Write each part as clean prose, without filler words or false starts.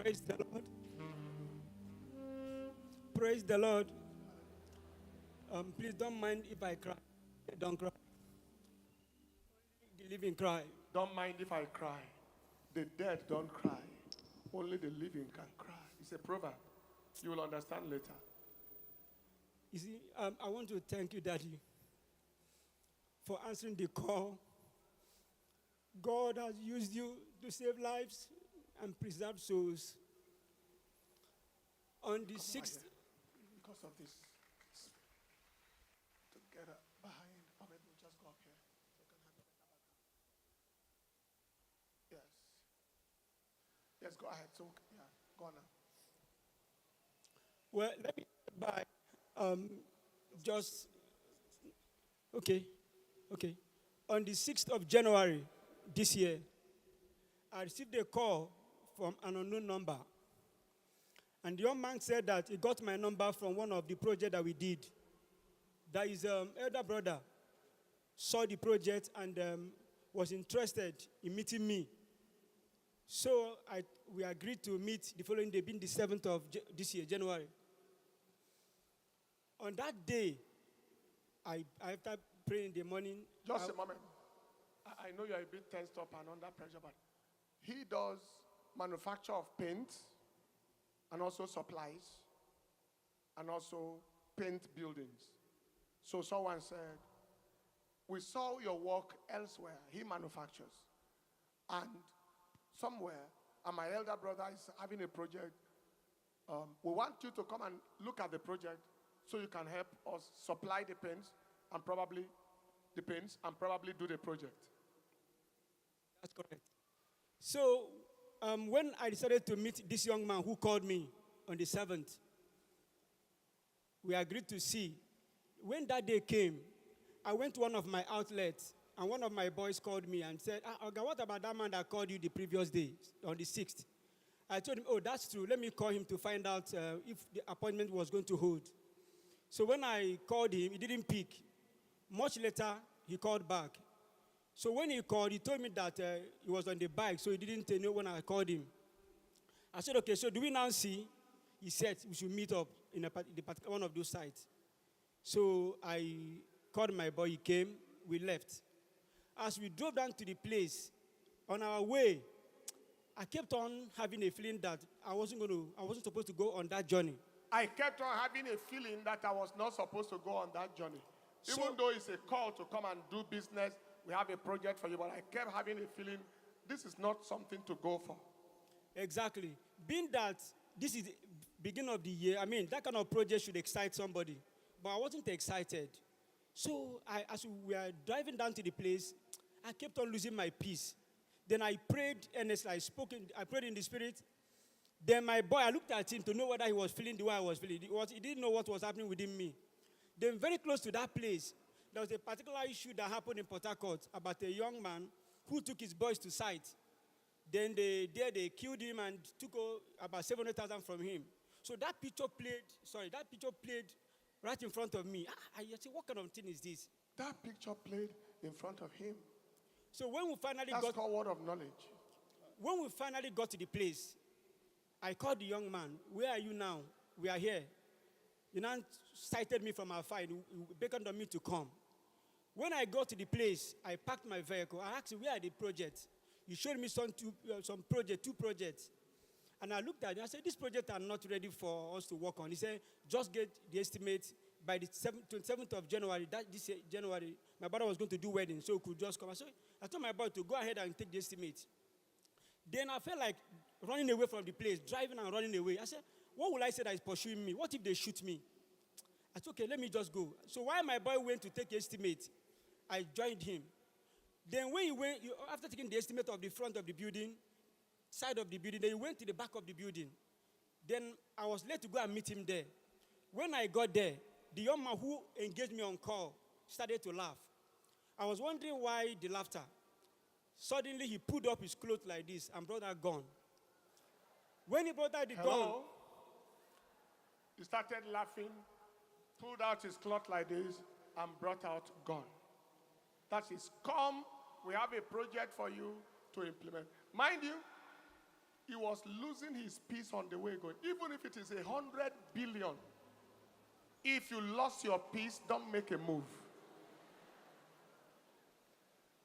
Praise the Lord. Praise the Lord. Please don't mind if I cry. Don't cry. The living cry. Don't mind if I cry. The dead don't cry. Only the living can cry. It's a proverb. You will understand later. You see, I want to thank you, Daddy, for answering the call. God has used you to save lives and preserve souls. On the 6th, Because of this, together behind, or maybe we'll just go up here. So you can have a better background. Yes. Yes, go ahead. So, yeah, go on now. well, let me by just okay. On the 6th of January this year, I received a call from an unknown number. And the young man said that he got my number from one of the projects that we did. That his elder brother saw the project and was interested in meeting me. So we agreed to meet the following day, being the 7th of this year, January. On that day, after praying in the morning. Just a moment. I know you're a bit tensed up and under pressure, but he does manufacture of paint and also supplies and also paint buildings. So someone said, we saw your work elsewhere. He manufactures. And somewhere, and my elder brother is having a project. We want you to come and look at the project so you can help us supply the paints and probably do the project. That's correct. So when I decided to meet this young man who called me on the 7th, we agreed to see. When that day came, I went to one of my outlets, and one of my boys called me and said, Oga, what about that man that called you the previous day, on the 6th? I told him, oh, that's true. Let me call him to find out if the appointment was going to hold. So when I called him, he didn't pick. Much later, he called back. So when he called, he told me that he was on the bike, so he didn't know when I called him. I said, okay, so do we now see? He said we should meet up in one of those sites. So I called my boy, he came, we left. As we drove down to the place, on our way, I kept on having a feeling that I wasn't supposed to go on that journey. I kept on having a feeling that I was not supposed to go on that journey. Even though it's a call to come and do business, we have a project for you, but I kept having a feeling this is not something to go for. Exactly. Being that this is the beginning of the year, I mean, that kind of project should excite somebody. But I wasn't excited. So as we were driving down to the place, I kept on losing my peace. Then I prayed earnestly. I prayed in the spirit. Then my boy, I looked at him to know whether he was feeling the way I was feeling. He didn't know what was happening within me. Then very close to that place, there was a particular issue that happened in Port Harcourt about a young man who took his boys to site. Then they killed him and took about 700,000 from him. So that picture played right in front of me. I said, what kind of thing is this? That picture played in front of him. So when we finally That's called word of knowledge. When we finally got to the place, I called the young man. Where are you now? We are here. He now sighted me from afar. He beckoned on me to come. When I got to the place, I parked my vehicle. I asked him, where are the projects? He showed me two projects. And I looked at it. I said, these projects are not ready for us to work on. He said, just get the estimate by the 27th of January. This January, my brother was going to do wedding, so he could just come. So I told my boy to go ahead and take the estimate. Then I felt like running away from the place, driving and running away. I said, what will I say that is pursuing me? What if they shoot me? I said, okay, let me just go. So while my boy went to take the estimate, I joined him. Then when he went, after taking the estimate of the front of the building, side of the building, then he went to the back of the building. Then I was led to go and meet him there. When I got there, the young man who engaged me on call started to laugh. I was wondering why the laughter. Suddenly, he pulled up his clothes like this and brought out gun. When he brought out the gun, he started laughing, pulled out his cloth like this, and brought out gun. That is, come, we have a project for you to implement. Mind you, he was losing his peace on the way going. Even if it is 100 billion, if you lost your peace, don't make a move.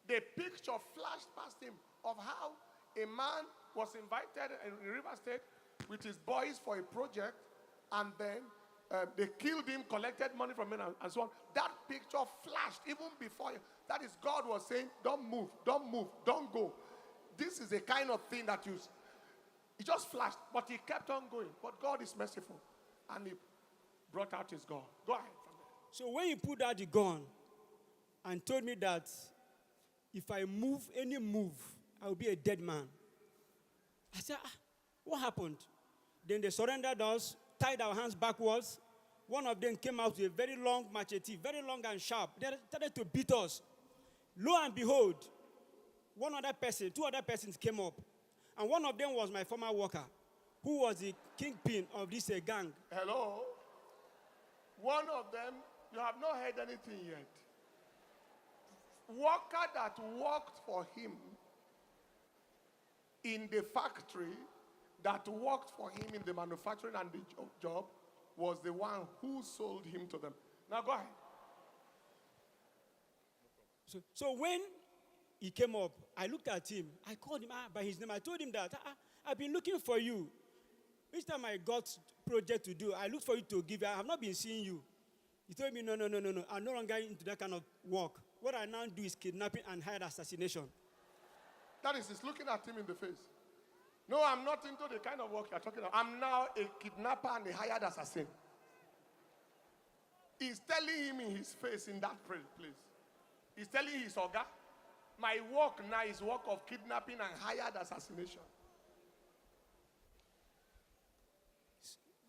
The picture flashed past him of how a man was invited in River State with his boys for a project, and then they killed him, collected money from him, and so on. That picture flashed even before him. That is, God was saying, don't move, don't move, don't go. This is the kind of thing that it just flashed, but he kept on going. But God is merciful, and he brought out his gun. Go ahead from there. So when he pulled out the gun and told me that if I move any move, I will be a dead man, I said, what happened? Then they surrendered us, tied our hands backwards. One of them came out with a very long machete, very long and sharp. They started to beat us. Lo and behold, two other persons came up. And one of them was my former worker, who was the kingpin of this gang. Hello? One of them, you have not heard anything yet. Worker that worked for him in the factory, that worked for him in the manufacturing and the job, was the one who sold him to them. Now go ahead. So when he came up, I looked at him. I called him by his name. I told him that I've been looking for you. Each time I got project to do, I looked for you to give. I have not been seeing you. He told me, no. I'm no longer into that kind of work. What I now do is kidnapping and hired assassination. That is, he's looking at him in the face. No, I'm not into the kind of work you're talking about. I'm now a kidnapper and a hired assassin. He's telling him in his face in that place. He's telling his Oga, my work now is work of kidnapping and hired assassination.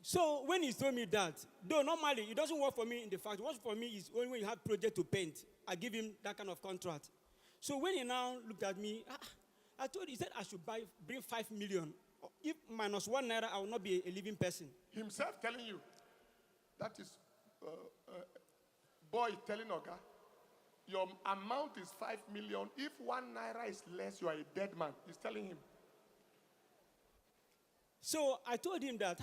So when he told me that, though normally it doesn't work for me in the fact, what for me is only when you have project to paint, I give him that kind of contract. So when he now looked at me, I told him, he said I should bring 5 million. If minus 1 naira, I will not be a living person. Himself telling you, that is boy telling Oga, your amount is 5 million. If 1 naira is less, you are a dead man. He's telling him. So I told him that,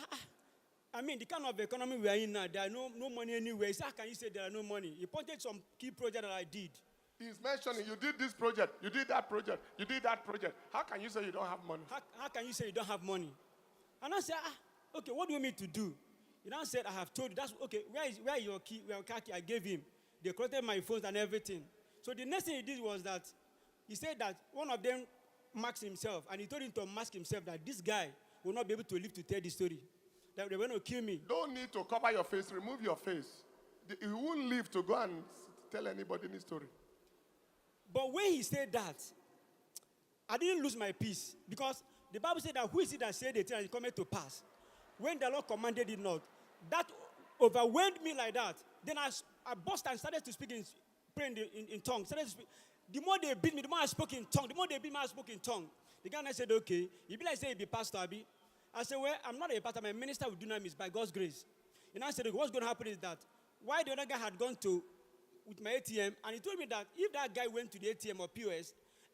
the kind of economy we are in now, there are no money anywhere. He said, how can you say there are no money? He pointed some key project that I did. He's mentioning, you did this project, you did that project, you did that project. How can you say you don't have money? How can you say you don't have money? And I said, okay, what do you want me to do? He now said, I have told you. That's okay. Where is your key? Where car key? I gave him. They collected my phones and everything. So the next thing he did was that he said that one of them masked himself, and he told him to mask himself that this guy will not be able to live to tell the story. That they were going to kill me. Don't need to cover your face. Remove your face. You won't live to go and tell anybody any story. But when he said that, I didn't lose my peace. Because the Bible said that who is it that said the thing and it coming to pass? When the Lord commanded it not. That overwhelmed me like that. Then I burst and started to speak praying in tongues. The more they beat me, the more I spoke in tongue. The more they beat me, I spoke in tongue. The guy said, okay. He be like, say, he be pastor, Abi. I said, well, I'm not a pastor. My minister will do not miss by God's grace. And I said, what's going to happen is that why the other guy had gone with my ATM, and he told me that if that guy went to the ATM or POS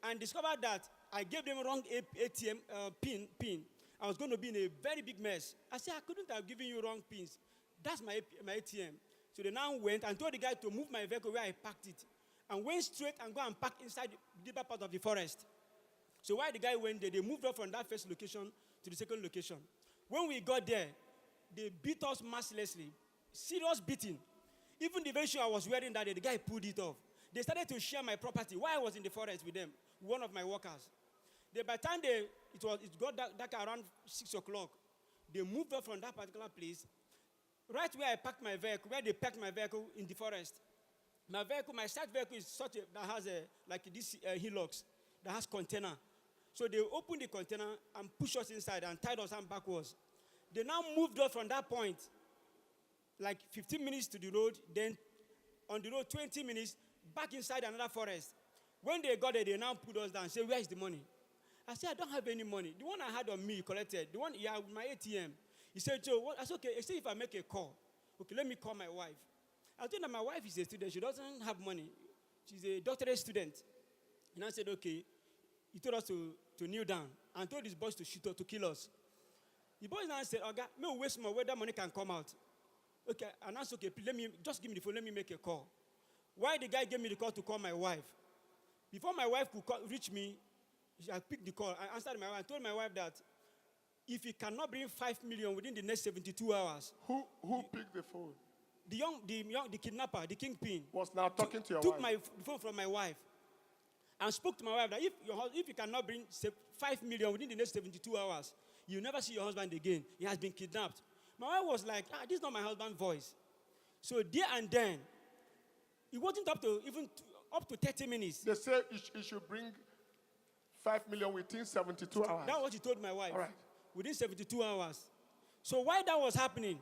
and discovered that I gave them wrong ATM pin, I was going to be in a very big mess. I said, I couldn't have given you wrong pins. That's my ATM. So they now went and told the guy to move my vehicle where I parked it, and went straight and go and park inside the deeper part of the forest. So while the guy went there, they moved up from that first location to the second location. When we got there, they beat us mercilessly. Serious beating. Even the very shoe I was wearing that day, the guy pulled it off. They started to share my property while I was in the forest with them, one of my workers. By the time it got dark around 6 o'clock, they moved up from that particular place, right where I parked my vehicle, where they parked my vehicle in the forest. My side vehicle is such that has this hillocks that has container. So they opened the container and pushed us inside and tied us hand backwards. They now moved us from that point, like 15 minutes to the road, then on the road 20 minutes, back inside another forest. When they got there, they now put us down and said, where is the money? I said, I don't have any money. The one I had on me collected. The one, yeah, with my ATM. He said, Joe, what? I said, okay, except if I make a call. Okay, let me call my wife. I told him that my wife is a student. She doesn't have money. She's a doctorate student. And I said, okay. He told us to kneel down. and told his boys to shoot us, to kill us. The boys now said, "Oga, me waste more whether money can come out." Okay, and I said, "Okay, let me just give me the phone. Let me make a call." Why the guy gave me the call to call my wife? Before my wife could reach me, I picked the call. I answered my wife. I told my wife that if he cannot bring 5 million within the next 72 hours, Who picked the phone? The kidnapper, the kingpin, Was now talking to your took wife. my phone from my wife and spoke to my wife that if you cannot bring 5 million within the next 72 hours, you'll never see your husband again. He has been kidnapped. My wife was like, this is not my husband's voice. So there and then, it wasn't up to 30 minutes. They say he should bring 5 million within 72 hours. That's what he told my wife. All right. Within 72 hours. So while that was happening,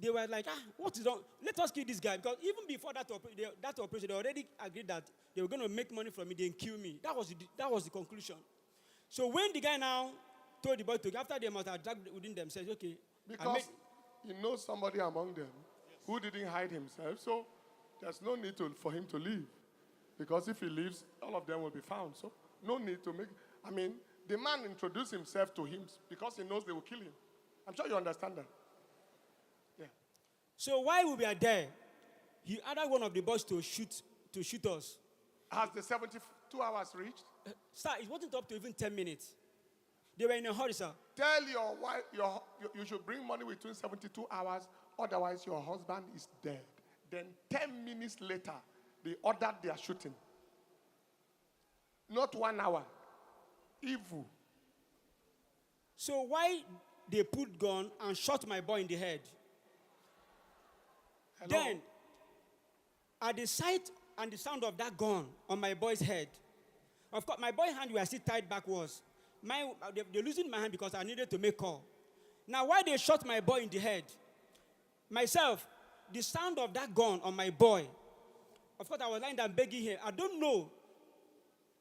they were like, what is wrong? Let us kill this guy. Because even before that operation, they already agreed that they were going to make money from me, then kill me. That was the conclusion. So when the guy now told the boy to, after they must have dragged within themselves, okay. Because he knows somebody among them who didn't hide himself. So there's no need for him to leave. Because if he leaves, all of them will be found. So no need to make... the man introduced himself to him because he knows they will kill him. I'm sure you understand that. Yeah. So while we were there, he ordered one of the boys to shoot us. Has the 72 hours reached? Sir, it wasn't up to even 10 minutes. They were in a hurry, sir. Tell your wife you should bring money within 72 hours, otherwise your husband is dead. Then 10 minutes later, they ordered their shooting. Not 1 hour. Evil. So why they put gun and shot my boy in the head? Hello? Then, at the sight and the sound of that gun on my boy's head, of course, my boy's hand were still tied backwards. They're losing my hand because I needed to make call. Now, why they shot my boy in the head? Myself, the sound of that gun on my boy, of course, I was lying down begging here. I don't know.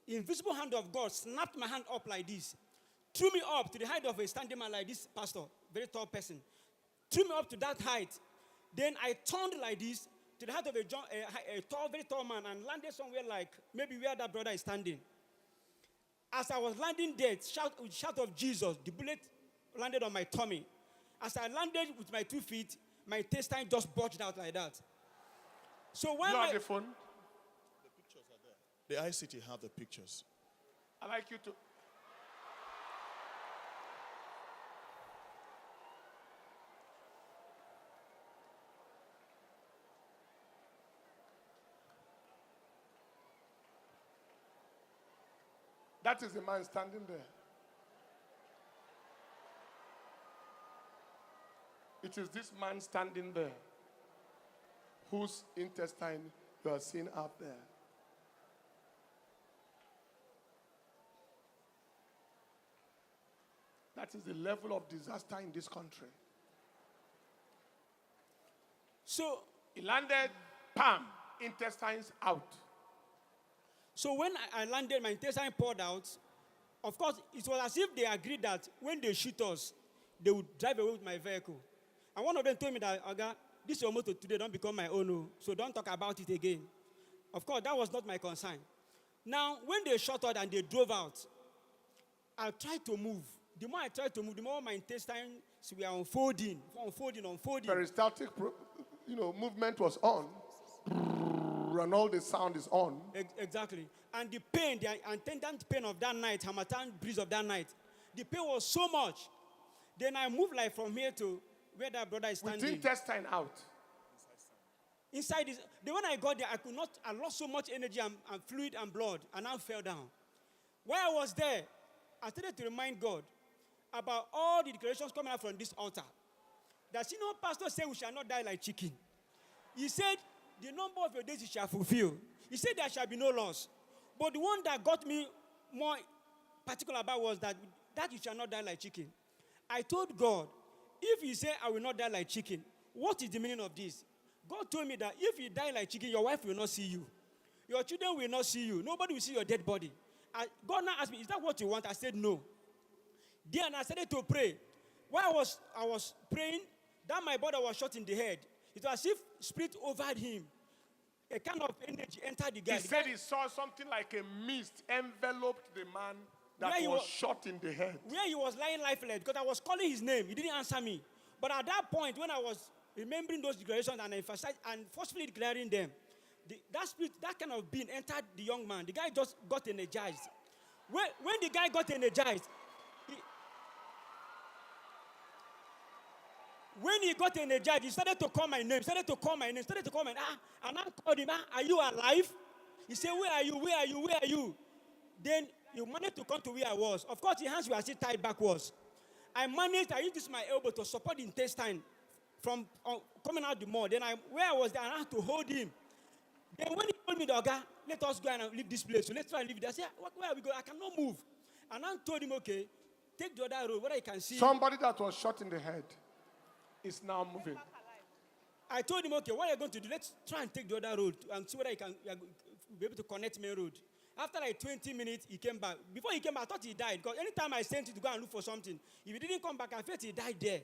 The invisible hand of God snapped my hand up like this, threw me up to the height of a standing man like this, pastor, very tall person, threw me up to that height. Then I turned like this to the height of a tall, very tall man and landed somewhere like maybe where that brother is standing. As I was landing there, shout of Jesus, the bullet landed on my tummy. As I landed with my 2 feet, my intestine just bulged out like that. So when you have the phone? The pictures are there. The ICT have the pictures. I'd like you to... That is the man standing there. It is this man standing there whose intestine you are seeing up there. That is the level of disaster in this country. So he landed, pam, intestines out. So when I landed, my intestine poured out. Of course, it was as if they agreed that when they shoot us, they would drive away with my vehicle. And one of them told me that, Oga, this is your motor today, don't become my own, so don't talk about it again. Of course, that was not my concern. Now, when they shot out and they drove out, I tried to move. The more I tried to move, the more my intestines were unfolding. Peristaltic, movement was on. And all the sound is on. Exactly. And the pain, the attendant pain of that night, Hamatan breeze of that night, the pain was so much. Then I moved like from here to where that brother is standing. With intestine out. Inside this, when I got there, I lost so much energy and fluid and blood, and I fell down. While I was there, I started to remind God about all the declarations coming out from this altar. That, pastor said we shall not die like chicken. He said, the number of your days you shall fulfill. He said there shall be no loss. But the one that got me more particular about was that you shall not die like chicken. I told God, if you say I will not die like chicken, what is the meaning of this? God told me that if you die like chicken, your wife will not see you. Your children will not see you. Nobody will see your dead body. God now asked me, is that what you want? I said, no. Then I started to pray. While I was praying, that my brother was shot in the head. It was as if spirit overrode him. A kind of energy entered the guy. He said he saw something like a mist enveloped the man that where he was shot in the head. where he was lying lifeless, because I was calling his name. He didn't answer me. But at that point, when I was remembering those declarations and emphasizing and forcefully declaring them, that spirit, that kind of being entered the young man. The guy just got energized. When the guy got energized, when he got energized, he started to call my name, and I called him, are you alive? He said, where are you, where are you, where are you? Then he managed to come to where I was. Of course, his hands were still tied backwards. I used my elbow to support the intestine from coming out the mouth. Then where I was there, I had to hold him. Then when he told me, Oga, let us go and leave this place. So let's try and leave it. I said, where are we going? I cannot move. And I told him, okay, take the other road, where I can see. Somebody that was shot in the head is now moving. I told him, okay, what are you going to do? Let's try and take the other road and see whether you can be able to connect main road. After like 20 minutes, he came back. Before he came back, I thought he died. Because anytime I sent him to go and look for something, if he didn't come back, I felt he died there.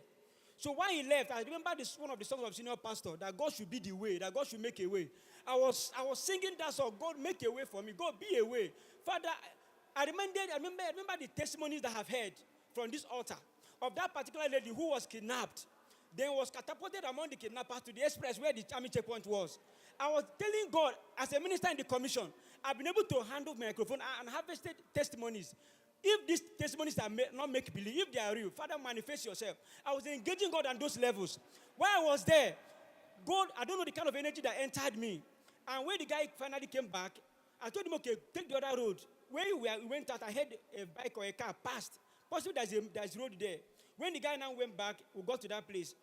So when he left, I remember one of the songs of senior pastor, that God should be the way, that God should make a way. I was singing that song, God make a way for me, God be a way. Father, I remember the testimonies that I've heard from this altar of that particular lady who was kidnapped, then was catapulted among the kidnappers to the express where the army checkpoint was. I was telling God, as a minister in the commission, I've been able to handle my microphone and harvested testimonies. If these testimonies are not make believe, if they are real, Father, manifest yourself. I was engaging God on those levels. While I was there, God, I don't know the kind of energy that entered me. And when the guy finally came back, I told him, okay, take the other road. When we went out, I heard a bike or a car passed. Possibly there's a road there. When the guy now went back, we got to that place.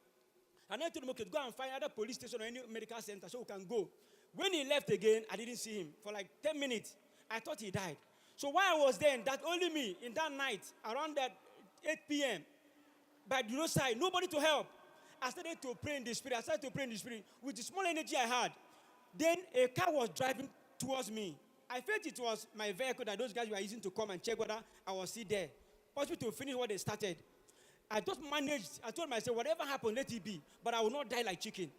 And I told him, okay, go and find other police station or any medical center so we can go. When he left again, I didn't see him. For like 10 minutes, I thought he died. So while I was there, that only me, in that night, around that 8 p.m., by the roadside, nobody to help. I started to pray in the spirit. With the small energy I had. Then a car was driving towards me. I felt it was my vehicle that those guys were using to come and check whether I was still there. Possibly to finish what they started. I just managed. I told myself, whatever happened, let it be. But I will not die like chicken.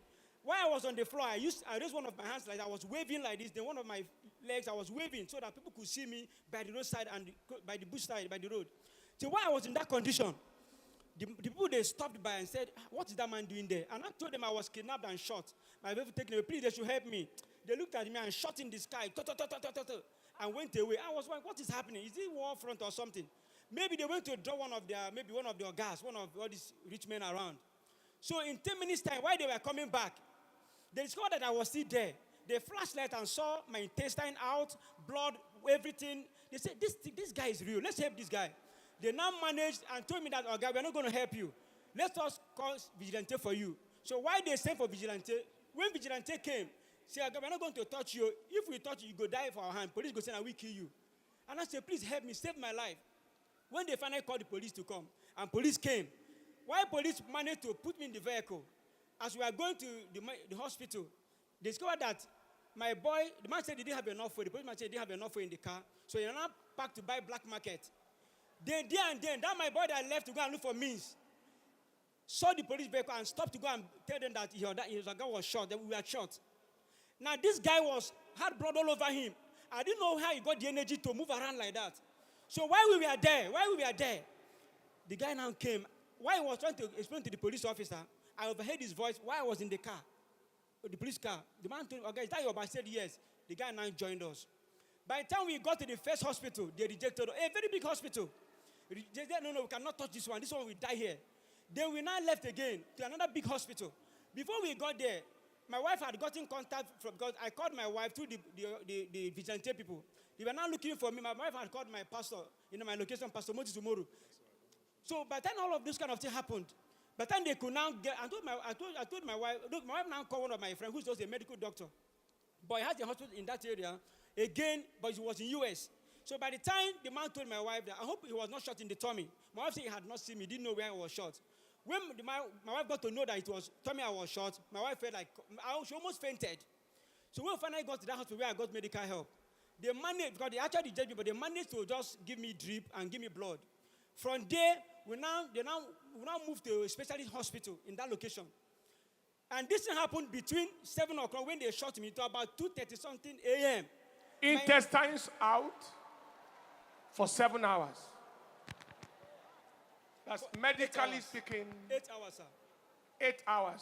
While I was on the floor, I raised one of my hands like I was waving like this. Then one of my legs, I was waving so that people could see me by the roadside and by the bush side, by the road. So while I was in that condition, the people, they stopped by and said, what is that man doing there? And I told them I was kidnapped and shot. My baby taken away. Please, they should help me. They looked at me and shot in the sky. And went away. I was like, what is happening? Is it war front or something? Maybe they went to draw one of their guys, one of all these rich men around. So in 10 minutes time, while they were coming back, they discovered that I was still there. They flashlight and saw my intestine out, blood, everything. They said, this guy is real. Let's help this guy. They now managed and told me that, oh, God, we're not going to help you. Let us call vigilante for you. So why they sent for vigilante? When vigilante came, said, God, we're not going to touch you. If we touch you, you go die for our hand. Police go say, and we kill you. And I said, please help me, save my life. When they finally called the police to come, and police came, why police managed to put me in the vehicle, as we were going to the hospital, they discovered that my boy, the man said he didn't have enough food. The policeman said he didn't have enough food in the car. So he now packed to buy black market. Then, that my boy that left to go and look for means, saw the police vehicle and stopped to go and tell them that his guy was shot, that we were shot. Now this guy had blood all over him. I didn't know how he got the energy to move around like that. So while we were there, the guy now came. While he was trying to explain to the police officer, I overheard his voice while I was in the car, the police car. The man told me, okay, is that your boy? I said, yes. The guy now joined us. By the time we got to the first hospital, they rejected us. A very big hospital. They said, no, we cannot touch this one. This one will die here. Then we now left again to another big hospital. Before we got there, my wife had gotten contact because I called my wife through the vigilante people. They were now looking for me. My wife had called my pastor, my location, Pastor Moses tomorrow. So by the time all of this kind of thing happened, by the time they could now get, I told my wife, look, my wife now called one of my friends who's just a medical doctor. But he has a hospital in that area, again, but he was in US. So by the time the man told my wife that, I hope he was not shot in the tummy. My wife said he had not seen me, didn't know where he was shot. When my wife got to know that it was tummy I was shot, my wife felt like, she almost fainted. So when we finally got to that hospital where I got medical help, they managed, because they actually judged me, but they managed to just give me drip and give me blood. From there, we now moved to a specialist hospital in that location. And this happened between 7 o'clock when they shot me to about 2:30 something a.m. Intestines out for 7 hours. That's medically hours. speaking, 8 hours, sir. 8 hours.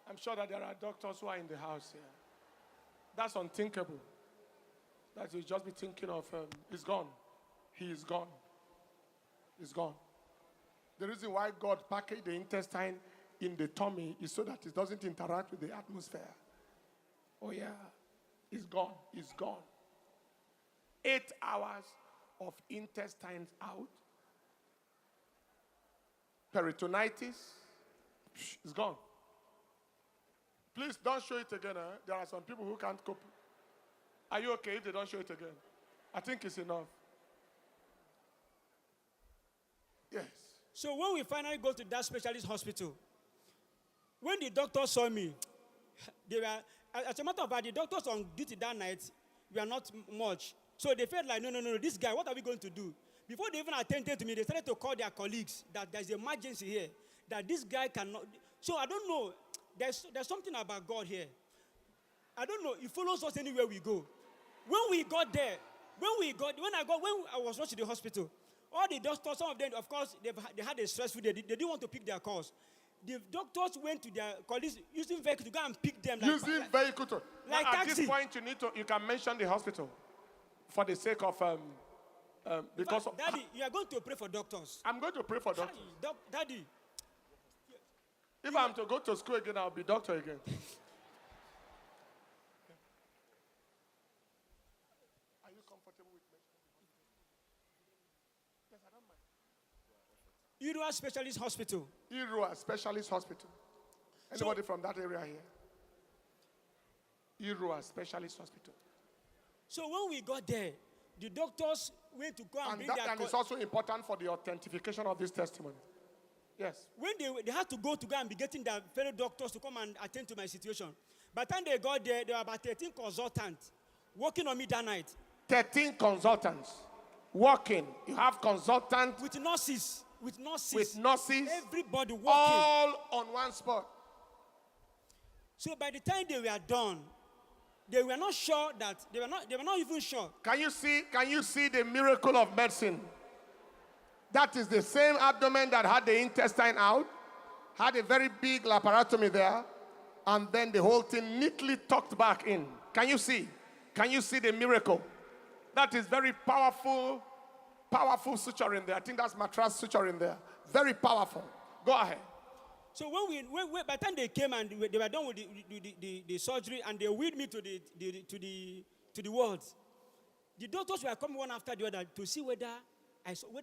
I'm sure that there are doctors who are in the house here. That's unthinkable. That you just be thinking of, he's gone. He is gone. He's gone. The reason why God packaged the intestine in the tummy is so that it doesn't interact with the atmosphere. Oh yeah, it's gone. It's gone. 8 hours of intestines out. Peritonitis, it's gone. Please don't show it again. There are some people who can't cope. Are you okay if they don't show it again? I think it's enough. Yes. So when we finally go to that specialist hospital, when the doctor saw me, they were, as a matter of fact, the doctors on duty that night were not much. So they felt like, no, this guy, what are we going to do? Before they even attended to me, they started to call their colleagues that there's an emergency here, that this guy cannot. So I don't know. There's something about God here. I don't know. He follows us anywhere we go. When we got there, when I was rushed to the hospital, all the doctors, some of them, of course, they had a stressful day. They didn't want to pick their calls. The doctors went to their colleagues using vehicle to go and pick them. Using vehicle to. Like now, at taxi. this point, you can mention the hospital for the sake of because fact, Daddy, you are going to pray for doctors. I'm going to pray for doctors. Daddy. If I'm to go to school again, I'll be doctor again. Are you comfortable with me? Yes, I don't mind. Irua Specialist Hospital. Irua Specialist Hospital. Anybody from that area here? Irua Specialist Hospital. So when we got there, the doctors went to go and bring their... And it's also important for the authentication of this testimony. Yes. When they had to go and be getting their fellow doctors to come and attend to my situation. By the time they got there, there were about 13 consultants working on me that night. 13 consultants working. You have consultants. With nurses. With nurses. Everybody working. All on one spot. So by the time they were done, they were not sure that, they were not even sure. Can you see the miracle of medicine? That is the same abdomen that had the intestine out, had a very big laparotomy there, and then the whole thing neatly tucked back in. Can you see? Can you see the miracle? That is very powerful suturing there. I think that's mattress suturing there. Very powerful. Go ahead. So by the time they came and they were done with the surgery and they wheeled me to the wards, the doctors were coming one after the other to see whether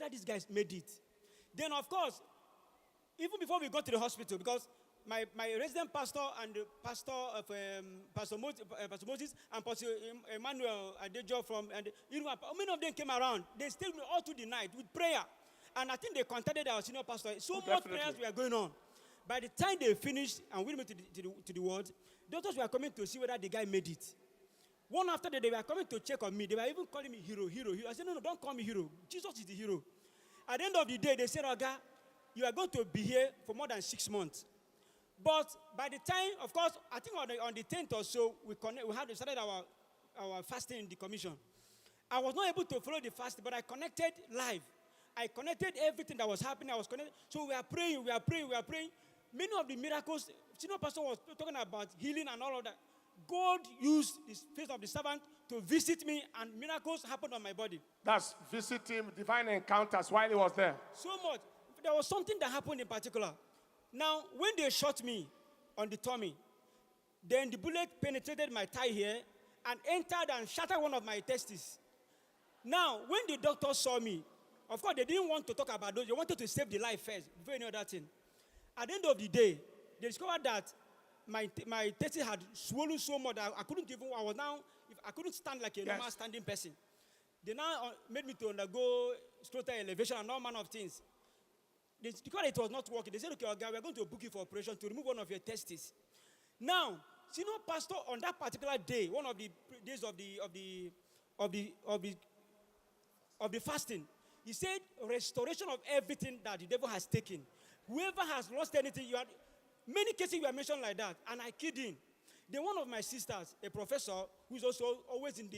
these guys made it. Then, of course, even before we got to the hospital, because my resident pastor and the pastor of Pastor Moses and Pastor Emmanuel Adejo from, and many of them came around. They stayed with me all through the night with prayer. And I think they contacted our senior pastor. So much prayers were going on. By the time they finished and wheeled me to the ward, doctors were coming to see whether the guy made it. One after the day, they were coming to check on me. They were even calling me hero. I said, no, don't call me hero. Jesus is the hero. At the end of the day, they said, Oga, you are going to be here for more than 6 months. But by the time, of course, I think on the 10th or so, we started our fasting in the commission. I was not able to follow the fasting, but I connected live. I connected everything that was happening. I was connected. So we are praying. Many of the miracles, senior pastor was talking about healing and all of that. God used the face of the servant to visit me, and miracles happened on my body. That's visiting, divine encounters while he was there. So much. There was something that happened in particular. Now, when they shot me on the tummy, then the bullet penetrated my thigh here and entered and shattered one of my testes. Now, when the doctors saw me, of course, they didn't want to talk about those. They wanted to save the life first before any other thing. At the end of the day, they discovered that my testes had swollen so much that I couldn't stand like a normal standing person. They now made me to undergo scrotal elevation and all manner of things. Because it was not working, they said, okay, okay, we're going to book you for operation to remove one of your testes. Now, senior pastor on that particular day, one of the days of the fasting, he said, restoration of everything that the devil has taken. Whoever has lost anything, many cases were mentioned like that, and I kid in. Then one of my sisters, a professor, who's also always in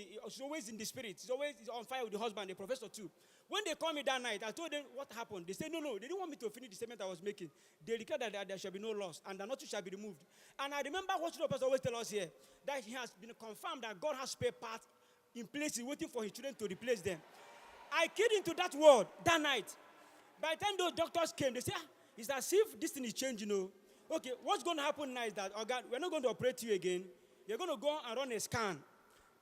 the spirit, he's always on fire with the husband, a professor too. When they called me that night, I told them what happened. They said, no, they didn't want me to finish the statement I was making. They declared that there shall be no loss and that nothing shall be removed. And I remember what the pastor always tell us here, that he has been confirmed that God has spare parts in places waiting for his children to replace them. I keyed into that word that night. By the time those doctors came, they said, it's as if this thing is changing, Okay, what's going to happen now is that, oh God, we're not going to operate you again. You're going to go and run a scan.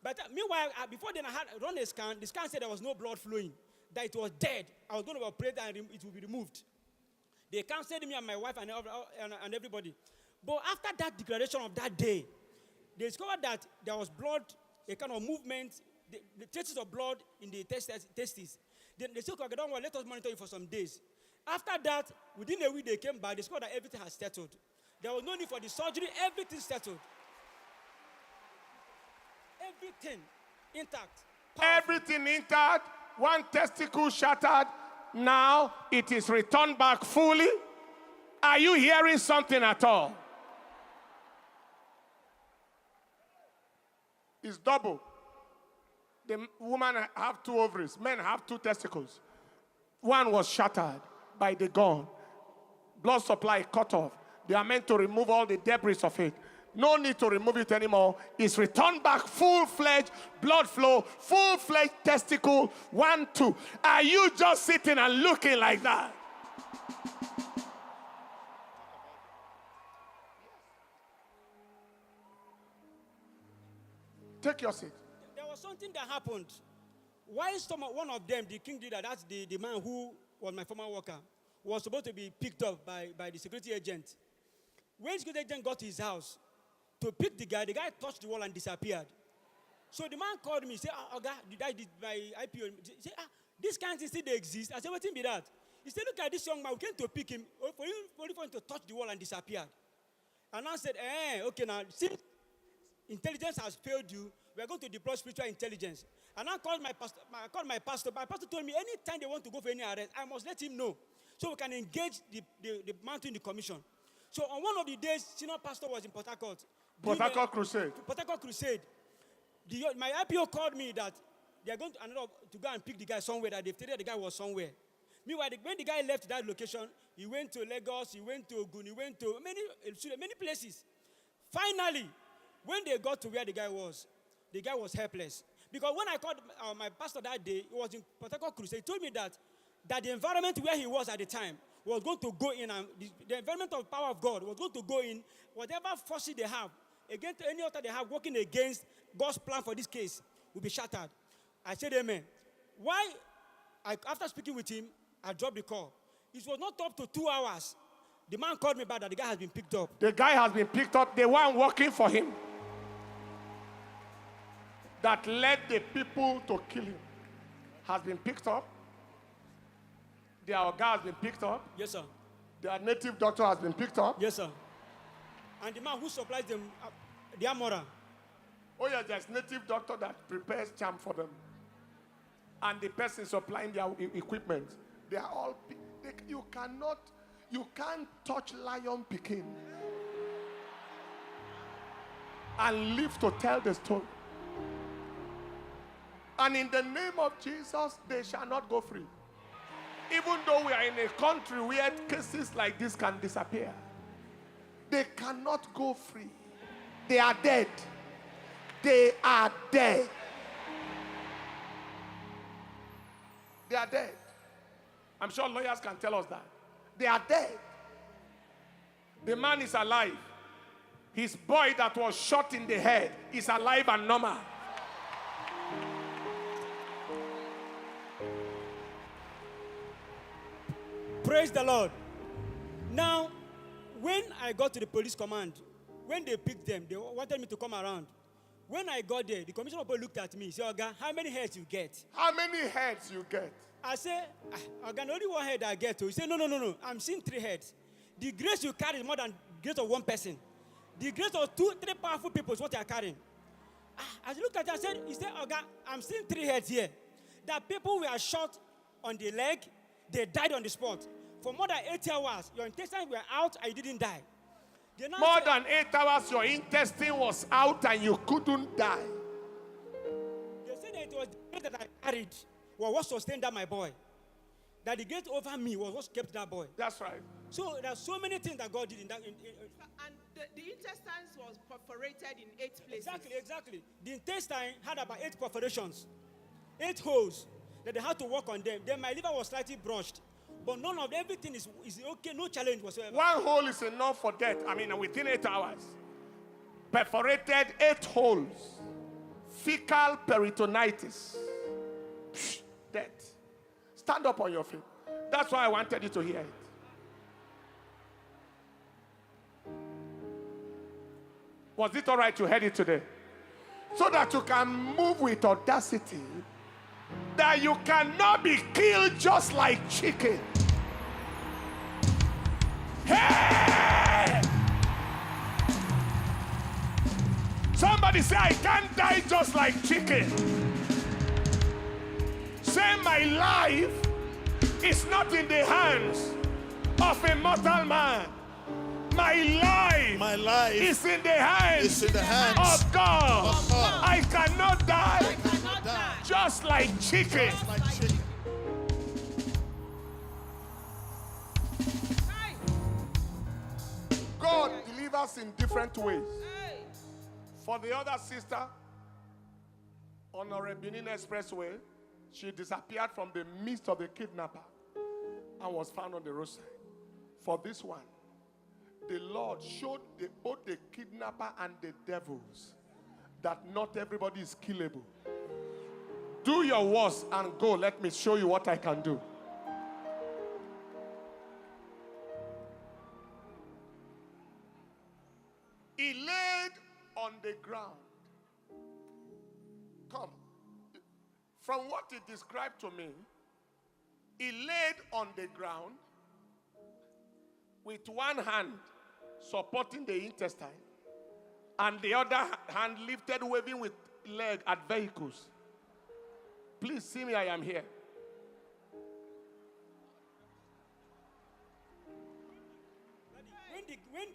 But meanwhile, before then I had run a scan. The scan said there was no blood flowing, that it was dead. I was going to operate and it will be removed. They counseled me and my wife and everybody. But after that declaration of that day, they discovered that there was blood, a kind of movement, the traces of blood in the testes. Then they said, okay, don't worry, let us monitor you for some days. After that, within a week they came back, they discovered that everything has settled. There was no need for the surgery, everything settled. Everything intact. Powerful. Everything intact. One testicle shattered. Now it is returned back fully. Are you hearing something at all? It's double. The woman have 2 ovaries. Men have 2 testicles. One was shattered by the gun. Blood supply cut off. They are meant to remove all the debris of it. No need to remove it anymore. It's returned back full-fledged blood flow, full-fledged testicle, 1, 2. Are you just sitting and looking like that? Take your seat. There was something that happened. Why one of them, the king leader, that's the man who was my former worker, was supposed to be picked up by the security agent. When the security agent got to his house to pick the guy touched the wall and disappeared. So the man called me, said, God, did my IPO. He said, this kind of thing still exists. I said, what be that? He said, look at this young man. We came to pick him for him to touch the wall and disappeared. And I said, okay, now, since intelligence has failed you, we are going to deploy spiritual intelligence. And I called my pastor. My pastor told me anytime they want to go for any arrest, I must let him know so we can engage the man in the commission. So on one of the days, senior pastor was in Port Harcourt. Port Harcourt Crusade. Port Harcourt Crusade. My IPO called me that they are going to go and pick the guy somewhere, that they've stated the guy was somewhere. Meanwhile, when the guy left that location, he went to Lagos, he went to Ogun, he went to many places. Finally, when they got to where the guy was helpless. Because when I called my pastor that day, he was in Port Harcourt Crusade, he told me that the environment where he was at the time was going to go in, and the environment of power of God was going to go in, whatever forces they have, against any altar they have working against God's plan for this case will be shattered. I said amen. Why? After speaking with him, I dropped the call. It was not up to 2 hours. The man called me back that the guy has been picked up. The guy has been picked up. The one working for him that led the people to kill him has been picked up. Their guy has been picked up. Yes, sir. Their native doctor has been picked up. Yes, sir. And the man who supplies them, the armorer. Oh, yeah, there's native doctor that prepares charm for them. And the person supplying their equipment. They are all, you can't touch lion Peking and live to tell the story. And in the name of Jesus, they shall not go free. Even though we are in a country where cases like this can disappear, they cannot go free. They are dead. They are dead. They are dead. I'm sure lawyers can tell us that. They are dead. The man is alive. His boy that was shot in the head is alive and normal. Praise the Lord. Now, when I got to the police command, when they picked them, they wanted me to come around. When I got there, the commissioner of police looked at me. He said, Oga, how many heads you get? How many heads you get? I said, Oga, only 1 head I get. He said, no. I'm seeing 3 heads. The grace you carry is more than the grace of 1 person. The grace of 2, 3 powerful people is what you are carrying. As I looked at it, he said, Oga, I'm seeing 3 heads here. That people were shot on the leg, they died on the spot. For more than 8 hours, your intestines were out and you didn't die. More than 8 hours, your intestine was out and you couldn't die. They said that it was the grace that I carried. was what sustained that my boy. That the gate over me was what kept that boy. That's right. So there are so many things that God did in that. And the intestines was perforated in 8 places. Exactly. The intestine had about 8 perforations, 8 holes that they had to work on them. Then my liver was slightly brushed, but none of everything is okay. No challenge whatsoever. One hole is enough for death. I mean, within 8 hours. Perforated 8 holes. Fecal peritonitis. Death. Stand up on your feet. That's why I wanted you to hear it. Was it all right you heard it today? So that you can move with audacity. That you cannot be killed just like chicken. Hey! Somebody say, I can't die just like chicken. Say, my life is not in the hands of a mortal man. My life is in the hands, of God. I cannot die, just like chicken. God delivers in different ways. For the other sister, on the Benin Expressway, she disappeared from the midst of the kidnapper and was found on the roadside. For this one, the Lord showed both the kidnapper and the devils that not everybody is killable. Do your worst and go. Let me show you what I can do. He laid on the ground. Come. From what he described to me, he laid on the ground with one hand supporting the intestine and the other hand lifted, waving with leg at vehicles. Please see me, I am here.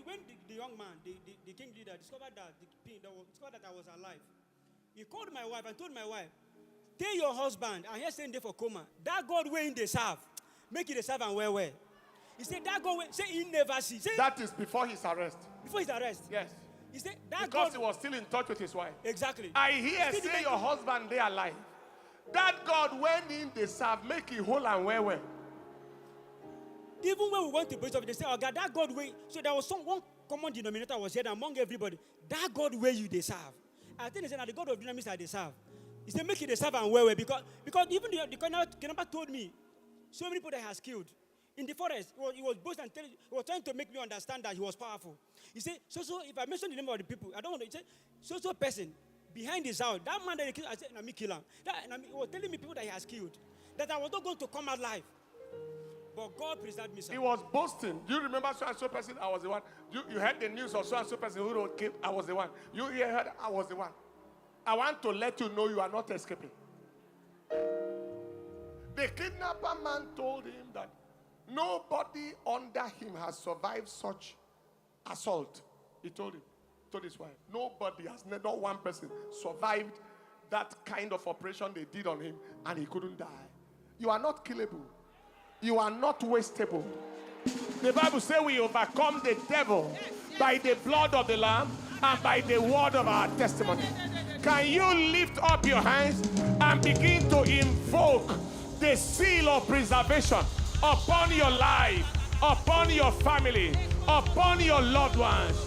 When the young man, the king leader, discovered that I was alive, he called my wife and told my wife, tell your husband, and he's staying there for coma, that God where they serve, make it a serve and well. He said, that God, say he never see. Say, that is before his arrest. Before his arrest? Yes. He said, that because God, he was still in touch with his wife. Exactly. I hear say your husband, they are alive. That God, when in they serve, make it whole and well. Even when we went to preach, they said, oh God, that God way. So there was one common denominator was here among everybody. That God way you they serve. I think they said, the God of dynamics that they serve. He said, make it they serve and well. Because even the kidnapper told me, so many people that he has killed. In the forest, he was boasting and he was trying to make me understand that he was powerful. He said, so if I mention the name of the people, I don't want to. He said, so person behind his house, that man that he killed, I said, let me kill him. He was telling me people that he has killed, that I was not going to come out alive. But God preserved me, sir. He was boasting. Do you remember so and so person? I was the one. You heard the news of so and so person who wrote killed. I was the one. You heard I was the one. I want to let you know you are not escaping. The kidnapper man told him that nobody under him has survived such assault. He told his wife, nobody has, not one person survived that kind of operation they did on him, and he couldn't die. You are not killable. You are not wastable. The Bible says we overcome the devil by the blood of the Lamb and by the word of our testimony. Can you lift up your hands and begin to invoke the seal of preservation upon your life, upon your family, upon your loved ones?